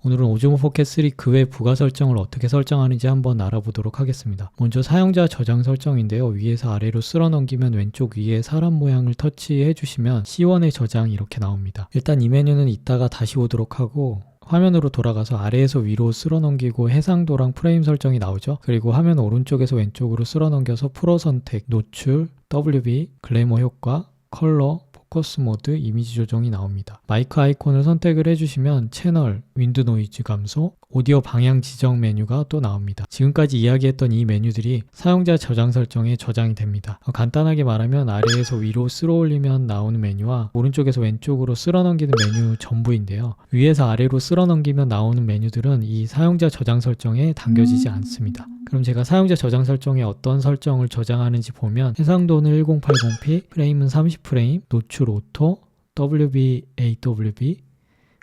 오늘은 오즈모 포켓 3 그 외 부가 설정을 어떻게 설정하는지 한번 알아보도록 하겠습니다. 먼저 사용자 저장 설정인데요. 위에서 아래로 쓸어 넘기면 왼쪽 위에 사람 모양을 터치해 주시면 C1의 저장이 이렇게 나옵니다. 일단 이 메뉴는 이따가 다시 오도록 하고 화면으로 돌아가서 아래에서 위로 쓸어 넘기고 해상도랑 프레임 설정이 나오죠. 그리고 화면 오른쪽에서 왼쪽으로 쓸어 넘겨서 프로 선택, 노출, WB, 글래머 효과, 컬러, 포커스 모드, 이미지 조정이 나옵니다. 마이크 아이콘을 선택을 해주시면 채널, 윈드 노이즈 감소, 오디오 방향 지정 메뉴가 또 나옵니다. 지금까지 이야기했던 이 메뉴들이 사용자 저장 설정에 저장이 됩니다. 간단하게 말하면 아래에서 위로 쓸어 올리면 나오는 메뉴와 오른쪽에서 왼쪽으로 쓸어 넘기는 메뉴 전부인데요. 위에서 아래로 쓸어 넘기면 나오는 메뉴들은 이 사용자 저장 설정에 담겨지지 않습니다. 그럼 제가 사용자 저장 설정에 어떤 설정을 저장하는지 보면 해상도는 1080p, 프레임은 30프레임, 노출 오토, WB, AWB,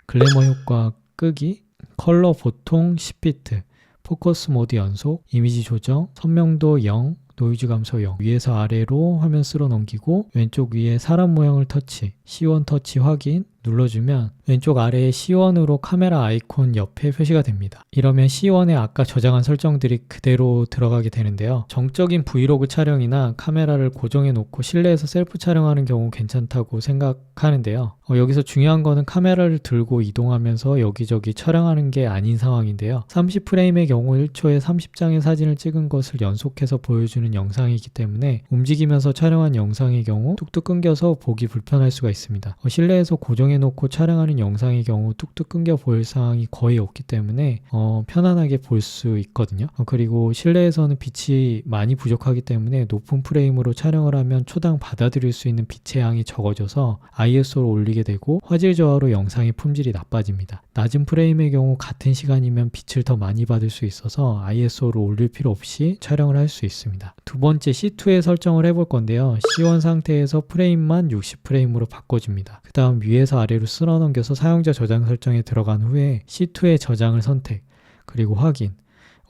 글래머 효과 끄기, 컬러 보통 10비트, 포커스 모드 연속, 이미지 조정, 선명도 0, 노이즈 감소 0. 위에서 아래로 화면 쓸어 넘기고 왼쪽 위에 사람 모양을 터치, C1 터치 확인 눌러주면 왼쪽 아래에 C1으로 카메라 아이콘 옆에 표시가 됩니다. 이러면 C1에 아까 저장한 설정들이 그대로 들어가게 되는데요. 정적인 브이로그 촬영이나 카메라를 고정해 놓고 실내에서 셀프 촬영하는 경우 괜찮다고 생각하는데요. 여기서 중요한 거는 카메라를 들고 이동하면서 여기저기 촬영하는 게 아닌 상황인데요. 30프레임의 경우 1초에 30장의 사진을 찍은 것을 연속해서 보여주는 영상이기 때문에 움직이면서 촬영한 영상의 경우 뚝뚝 끊겨서 보기 불편할 수가 있습니다. 실내에서 고정해 놓고 촬영하는 영상의 경우 뚝뚝 끊겨 보일 상황이 거의 없기 때문에 편안하게 볼 수 있거든요. 그리고 실내에서는 빛이 많이 부족하기 때문에 높은 프레임으로 촬영을 하면 초당 받아들일 수 있는 빛의 양이 적어져서 ISO를 올리게 되고 화질 저하로 영상의 품질이 나빠집니다. 낮은 프레임의 경우 같은 시간이면 빛을 더 많이 받을 수 있어서 ISO를 올릴 필요 없이 촬영을 할 수 있습니다. 두 번째 C2에 설정을 해볼 건데요. C1 상태에서 프레임만 60프레임으로 바꿔줍니다. 그 다음 위에서 아래로 쓸어 넘겨서 사용자 저장 설정에 들어간 후에 C2의 저장을 선택, 그리고 확인.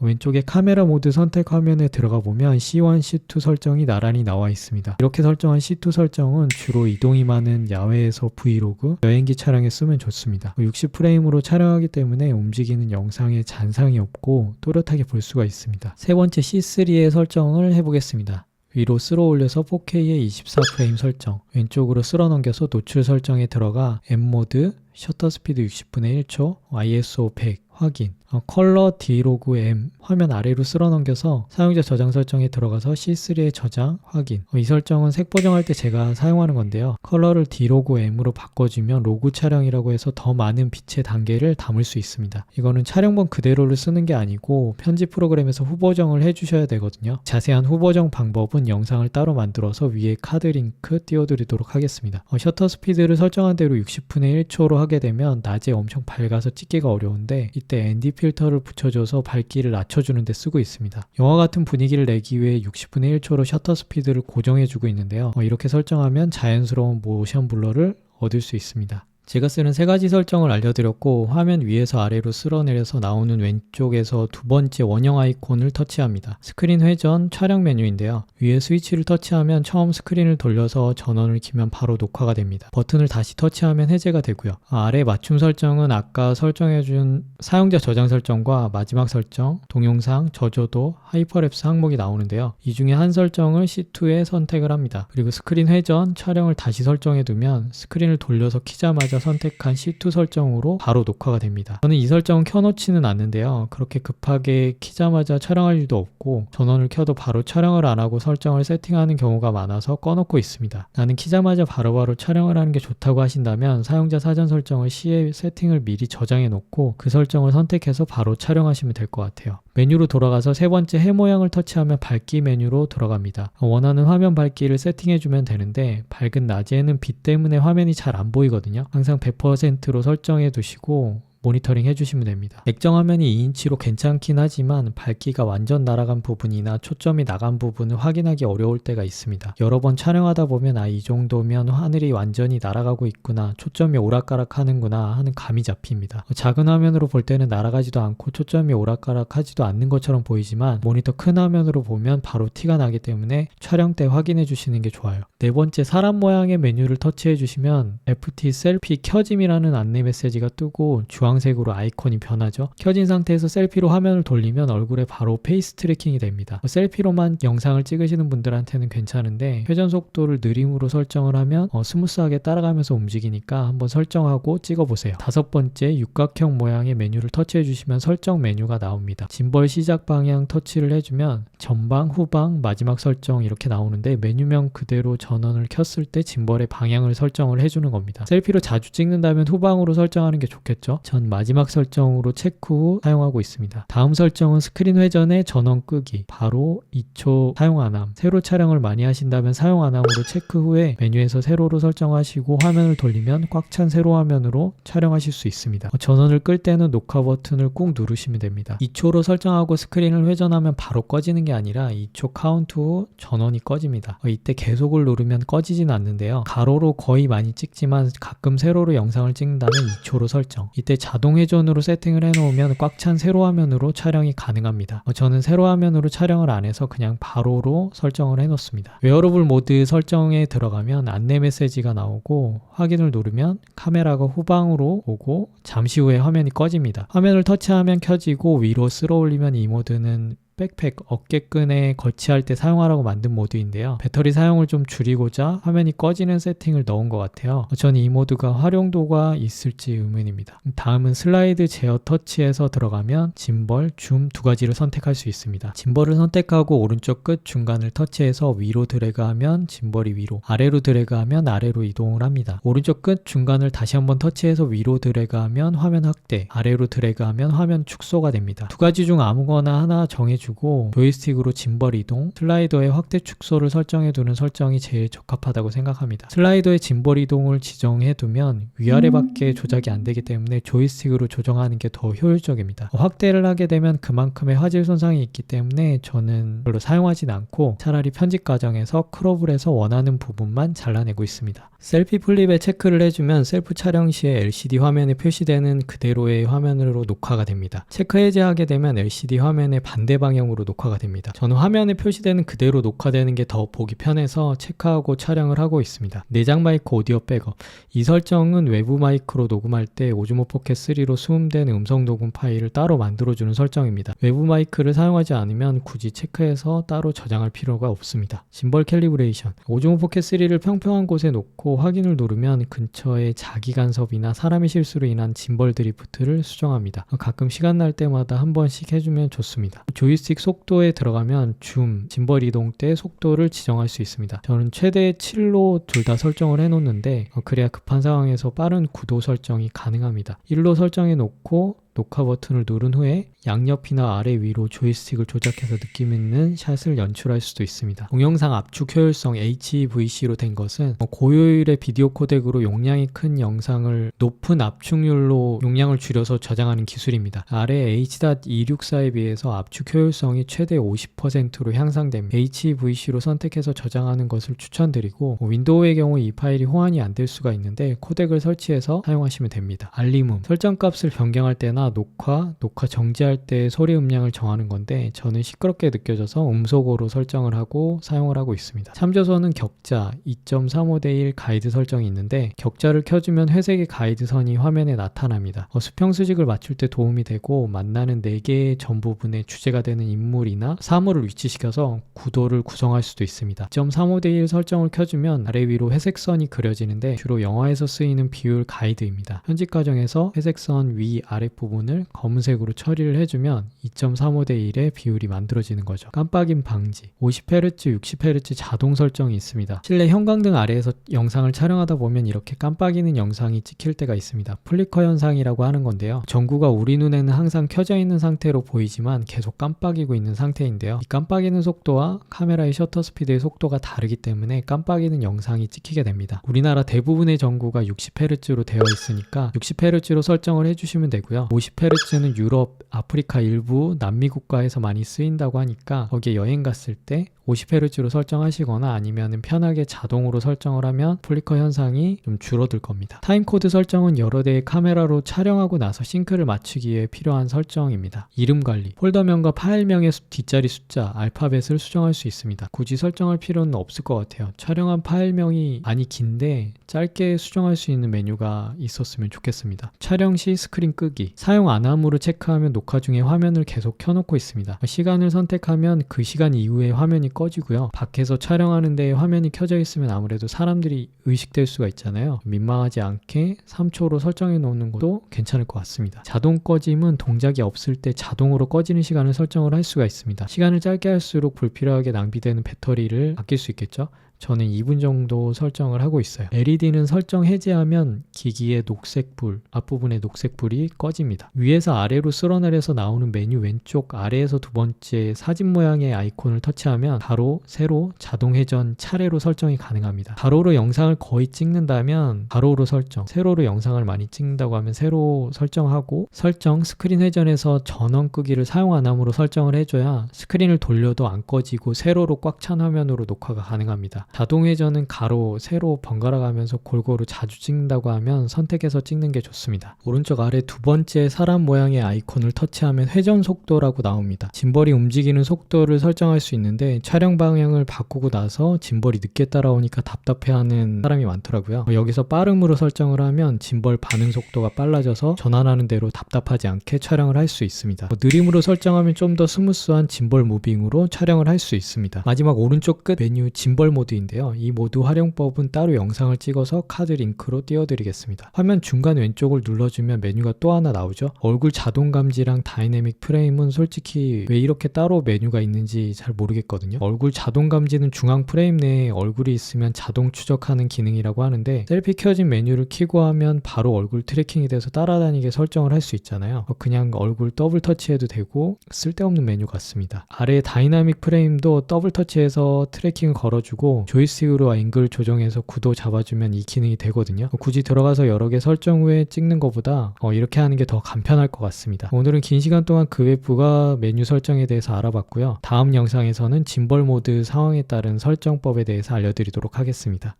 왼쪽에 카메라 모드 선택 화면에 들어가 보면 C1, C2 설정이 나란히 나와 있습니다. 이렇게 설정한 C2 설정은 주로 이동이 많은 야외에서 브이로그, 여행기 촬영에 쓰면 좋습니다. 60프레임으로 촬영하기 때문에 움직이는 영상에 잔상이 없고 또렷하게 볼 수가 있습니다. 세 번째 C3의 설정을 해보겠습니다. 위로 쓸어 올려서 4K의 24프레임 설정, 왼쪽으로 쓸어 넘겨서 노출 설정에 들어가 M모드, 셔터 스피드 60분의 1초, ISO 100 확인, 컬러 디로그 M 화면 아래로 쓸어 넘겨서 사용자 저장 설정에 들어가서 C3의 저장 확인. 이 설정은 색 보정할 때 제가 사용하는 건데요. 컬러를 디로그 M으로 바꿔주면 로그 촬영이라고 해서 더 많은 빛의 단계를 담을 수 있습니다. 이거는 촬영본 그대로를 쓰는 게 아니고 편집 프로그램에서 후보정을 해주셔야 되거든요. 자세한 후보정 방법은 영상을 따로 만들어서 위에 카드 링크 띄워드리도록 하겠습니다. 셔터 스피드를 설정한 대로 60분의 1초로 하게 되면 낮에 엄청 밝아서 찍기가 어려운데 이때 ND 필터를 붙여줘서 밝기를 낮춰주는 데 쓰고 있습니다. 영화 같은 분위기를 내기 위해 60분의 1초로 셔터 스피드를 고정해주고 있는데요. 이렇게 설정하면 자연스러운 모션 블러를 얻을 수 있습니다. 제가 쓰는 세 가지 설정을 알려드렸고 화면 위에서 아래로 쓸어내려서 나오는 왼쪽에서 두 번째 원형 아이콘을 터치합니다. 스크린 회전 촬영 메뉴인데요. 위에 스위치를 터치하면 처음 스크린을 돌려서 전원을 키면 바로 녹화가 됩니다. 버튼을 다시 터치하면 해제가 되고요. 아래 맞춤 설정은 아까 설정해준 사용자 저장 설정과 마지막 설정, 동영상, 저조도, 하이퍼랩스 항목이 나오는데요. 이 중에 한 설정을 C2에 선택을 합니다. 그리고 스크린 회전, 촬영을 다시 설정해두면 스크린을 돌려서 키자마자 선택한 C2 설정으로 바로 녹화가 됩니다. 저는 이 설정은 켜놓지는 않는데요. 그렇게 급하게 키자마자 촬영할 일도 없고 전원을 켜도 바로 촬영을 안 하고 설정을 세팅하는 경우가 많아서 꺼놓고 있습니다. 나는 키자마자 바로바로 촬영을 하는 게 좋다고 하신다면 사용자 사전 설정을 C에 세팅을 미리 저장해 놓고 그 설정을 선택해서 바로 촬영하시면 될 것 같아요. 메뉴로 돌아가서 세 번째 해 모양을 터치하면 밝기 메뉴로 들어갑니다. 원하는 화면 밝기를 세팅해주면 되는데 밝은 낮에는 빛 때문에 화면이 잘 안 보이거든요. 항상 100%로 설정해 두시고 모니터링 해주시면 됩니다. 액정 화면이 2인치로 괜찮긴 하지만 밝기가 완전 날아간 부분이나 초점이 나간 부분을 확인하기 어려울 때가 있습니다. 여러 번 촬영하다 보면 이 정도면 하늘이 완전히 날아가고 있구나, 초점이 오락가락 하는구나 하는 감이 잡힙니다. 작은 화면으로 볼 때는 날아가지도 않고 초점이 오락가락 하지도 않는 것처럼 보이지만 모니터 큰 화면으로 보면 바로 티가 나기 때문에 촬영 때 확인해 주시는 게 좋아요. 네 번째 사람 모양의 메뉴를 터치해 주시면 FT 셀피 켜짐이라는 안내 메시지가 뜨고 주황 주황색으로 아이콘이 변하죠. 켜진 상태에서 셀피로 화면을 돌리면 얼굴에 바로 페이스 트래킹이 됩니다. 셀피로만 영상을 찍으시는 분들한테는 괜찮은데 회전 속도를 느림으로 설정을 하면 스무스하게 따라가면서 움직이니까 한번 설정하고 찍어보세요. 5번째, 육각형 모양의 메뉴를 터치해 주시면 설정 메뉴가 나옵니다. 짐벌 시작 방향 터치를 해주면 전방, 후방, 마지막 설정 이렇게 나오는데 메뉴명 그대로 전원을 켰을 때 짐벌의 방향을 설정을 해주는 겁니다. 셀피로 자주 찍는다면 후방으로 설정하는 게 좋겠죠. 전 마지막 설정으로 체크 후 사용하고 있습니다. 다음 설정은 스크린 회전에 전원 끄기, 바로 2초 사용 안함. 세로 촬영을 많이 하신다면 사용 안함으로 체크 후에 메뉴에서 세로로 설정하시고 화면을 돌리면 꽉 찬 세로 화면으로 촬영하실 수 있습니다. 전원을 끌 때는 녹화 버튼을 꾹 누르시면 됩니다. 2초로 설정하고 스크린을 회전하면 바로 꺼지는 게 아니라 2초 카운트 후 전원이 꺼집니다. 이때 계속을 누르면 꺼지진 않는데요. 가로로 거의 많이 찍지만 가끔 세로로 영상을 찍는다면 2초로 설정. 이때 자동 회전으로 세팅을 해놓으면 꽉 찬 세로 화면으로 촬영이 가능합니다. 저는 세로 화면으로 촬영을 안 해서 그냥 바로로 설정을 해놓습니다. 웨어러블 모드 설정에 들어가면 안내 메시지가 나오고 확인을 누르면 카메라가 후방으로 오고 잠시 후에 화면이 꺼집니다. 화면을 터치하면 켜지고 위로 쓸어 올리면 이 모드는 백팩, 어깨끈에 거치할 때 사용하라고 만든 모드인데요. 배터리 사용을 좀 줄이고자 화면이 꺼지는 세팅을 넣은 것 같아요. 전 이 모드가 활용도가 있을지 의문입니다. 다음은 슬라이드 제어 터치에서 들어가면 짐벌, 줌 두 가지를 선택할 수 있습니다. 짐벌을 선택하고 오른쪽 끝 중간을 터치해서 위로 드래그하면 짐벌이 위로, 아래로 드래그하면 아래로 이동을 합니다. 오른쪽 끝 중간을 다시 한번 터치해서 위로 드래그하면 화면 확대, 아래로 드래그하면 화면 축소가 됩니다. 두 가지 중 아무거나 하나 정해주고 조이스틱으로 짐벌 이동, 슬라이더의 확대 축소를 설정해두는 설정이 제일 적합하다고 생각합니다. 슬라이더의 짐벌 이동을 지정해두면 위아래밖에 조작이 안 되기 때문에 조이스틱으로 조정하는 게 더 효율적입니다. 확대를 하게 되면 그만큼의 화질 손상이 있기 때문에 저는 별로 사용하진 않고 차라리 편집 과정에서 크롭을 해서 원하는 부분만 잘라내고 있습니다. 셀피 플립에 체크를 해주면 셀프 촬영 시에 LCD 화면에 표시되는 그대로의 화면으로 녹화가 됩니다. 체크 해제하게 되면 LCD 화면의 반대 방향으로 녹화가 됩니다. 저는 화면에 표시되는 그대로 녹화되는 게 더 보기 편해서 체크하고 촬영을 하고 있습니다. 내장 마이크 오디오 백업. 이 설정은 외부 마이크로 녹음할 때 오즈모 포켓 3로 수음된 음성 녹음 파일을 따로 만들어주는 설정입니다. 외부 마이크를 사용하지 않으면 굳이 체크해서 따로 저장할 필요가 없습니다. 짐벌 캘리브레이션. 오즈모 포켓 3를 평평한 곳에 놓고 확인을 누르면 근처에 자기 간섭이나 사람의 실수로 인한 짐벌 드리프트를 수정합니다. 가끔 시간 날 때마다 한 번씩 해주면 좋습니다. 조이스틱 속도에 들어가면 줌, 짐벌 이동 때 속도를 지정할 수 있습니다. 저는 최대 7로 둘 다 설정을 해놓는데 그래야 급한 상황에서 빠른 구도 설정이 가능합니다. 1로 설정해 놓고 녹화 버튼을 누른 후에 양옆이나 아래 위로 조이스틱을 조작해서 느낌 있는 샷을 연출할 수도 있습니다. 동영상 압축 효율성 HEVC로 된 것은 고효율의 비디오 코덱으로 용량이 큰 영상을 높은 압축률로 용량을 줄여서 저장하는 기술입니다. 아래 H.264에 비해서 압축 효율성이 최대 50%로 향상됩니다. HEVC로 선택해서 저장하는 것을 추천드리고 윈도우의 경우 이 파일이 호환이 안 될 수가 있는데 코덱을 설치해서 사용하시면 됩니다. 알림음, 설정값을 변경할 때나 녹화 정지할 때 소리 음량을 정하는 건데 저는 시끄럽게 느껴져서 음소거로 설정을 하고 사용을 하고 있습니다. 참조선은 격자 2.35:1 가이드 설정이 있는데 격자를 켜주면 회색의 가이드선이 화면에 나타납니다. 수평 수직을 맞출 때 도움이 되고 만나는 4개의 전 부분에 주제가 되는 인물이나 사물을 위치시켜서 구도를 구성할 수도 있습니다. 2.35:1 설정을 켜주면 아래 위로 회색선이 그려지는데 주로 영화에서 쓰이는 비율 가이드입니다. 편집 과정에서 회색선 위 아래 부분을 검은색으로 처리를 해주면 2.35:1의 비율이 만들어지는 거죠. 깜빡임 방지, 50Hz, 60Hz 자동 설정이 있습니다. 실내 형광등 아래에서 영상을 촬영하다 보면 이렇게 깜빡이는 영상이 찍힐 때가 있습니다. 플리커 현상이라고 하는 건데요. 전구가 우리 눈에는 항상 켜져 있는 상태로 보이지만 계속 깜빡이고 있는 상태인데요. 이 깜빡이는 속도와 카메라의 셔터 스피드의 속도가 다르기 때문에 깜빡이는 영상이 찍히게 됩니다. 우리나라 대부분의 전구가 60Hz로 되어 있으니까 60Hz로 설정을 해주시면 되고요. 50Hz는 유럽, 아프리카 일부, 남미 국가에서 많이 쓰인다고 하니까 거기에 여행 갔을 때 50Hz로 설정하시거나 아니면 편하게 자동으로 설정을 하면 플리커 현상이 좀 줄어들 겁니다. 타임코드 설정은 여러 대의 카메라로 촬영하고 나서 싱크를 맞추기 위해 필요한 설정입니다. 이름 관리, 폴더명과 파일명의 뒷자리 숫자, 알파벳을 수정할 수 있습니다. 굳이 설정할 필요는 없을 것 같아요. 촬영한 파일명이 많이 긴데 짧게 수정할 수 있는 메뉴가 있었으면 좋겠습니다. 촬영 시 스크린 끄기, 사용 안 함으로 체크하면 녹화 중에 화면을 계속 켜놓고 있습니다. 시간을 선택하면 그 시간 이후에 화면이 꺼지고요. 밖에서 촬영하는데 화면이 켜져 있으면 아무래도 사람들이 의식될 수가 있잖아요. 민망하지 않게 3초로 설정해 놓는 것도 괜찮을 것 같습니다. 자동 꺼짐은 동작이 없을 때 자동으로 꺼지는 시간을 설정을 할 수가 있습니다. 시간을 짧게 할수록 불필요하게 낭비되는 배터리를 아낄 수 있겠죠. 저는 2분 정도 설정을 하고 있어요. LED는 설정 해제하면 기기의 녹색불, 앞부분의 녹색불이 꺼집니다. 위에서 아래로 쓸어내려서 나오는 메뉴 왼쪽 아래에서 두 번째 사진 모양의 아이콘을 터치하면 가로, 세로, 자동 회전, 차례로 설정이 가능합니다. 가로로 영상을 거의 찍는다면 가로로 설정, 세로로 영상을 많이 찍는다고 하면 세로 설정하고, 설정, 스크린 회전에서 전원 끄기를 사용 안 함으로 설정을 해줘야 스크린을 돌려도 안 꺼지고 세로로 꽉 찬 화면으로 녹화가 가능합니다. 자동 회전은 가로, 세로 번갈아 가면서 골고루 자주 찍는다고 하면 선택해서 찍는 게 좋습니다. 오른쪽 아래 두 번째 사람 모양의 아이콘을 터치하면 회전 속도라고 나옵니다. 짐벌이 움직이는 속도를 설정할 수 있는데 촬영 방향을 바꾸고 나서 짐벌이 늦게 따라오니까 답답해하는 사람이 많더라고요. 여기서 빠름으로 설정을 하면 짐벌 반응 속도가 빨라져서 전환하는 대로 답답하지 않게 촬영을 할 수 있습니다. 느림으로 설정하면 좀 더 스무스한 짐벌 무빙으로 촬영을 할 수 있습니다. 마지막 오른쪽 끝 메뉴 짐벌 모드인데요. 이 모드 활용법은 따로 영상을 찍어서 카드 링크로 띄워드리겠습니다. 화면 중간 왼쪽을 눌러주면 메뉴가 또 하나 나오죠. 얼굴 자동 감지랑 다이내믹 프레임은 솔직히 왜 이렇게 따로 메뉴가 있는지 잘 모르겠거든요. 얼굴 자동 감지는 중앙 프레임 내에 얼굴이 있으면 자동 추적하는 기능이라고 하는데 셀피 켜진 메뉴를 켜고 하면 바로 얼굴 트래킹이 돼서 따라다니게 설정을 할 수 있잖아요. 그냥 얼굴 더블 터치해도 되고 쓸데없는 메뉴 같습니다. 아래 다이나믹 프레임도 더블 터치해서 트래킹을 걸어주고 조이스틱으로 앵글 조정해서 구도 잡아주면 이 기능이 되거든요. 굳이 들어가서 여러 개 설정 후에 찍는 것보다 이렇게 하는 게 더 간편할 것 같습니다. 오늘은 긴 시간 동안 그 외 부가 메뉴 설정에 대해서 알아봤고요. 다음 영상에서는 짐벌 모드 상황에 따른 설정법에 대해서 알려드리도록 하겠습니다.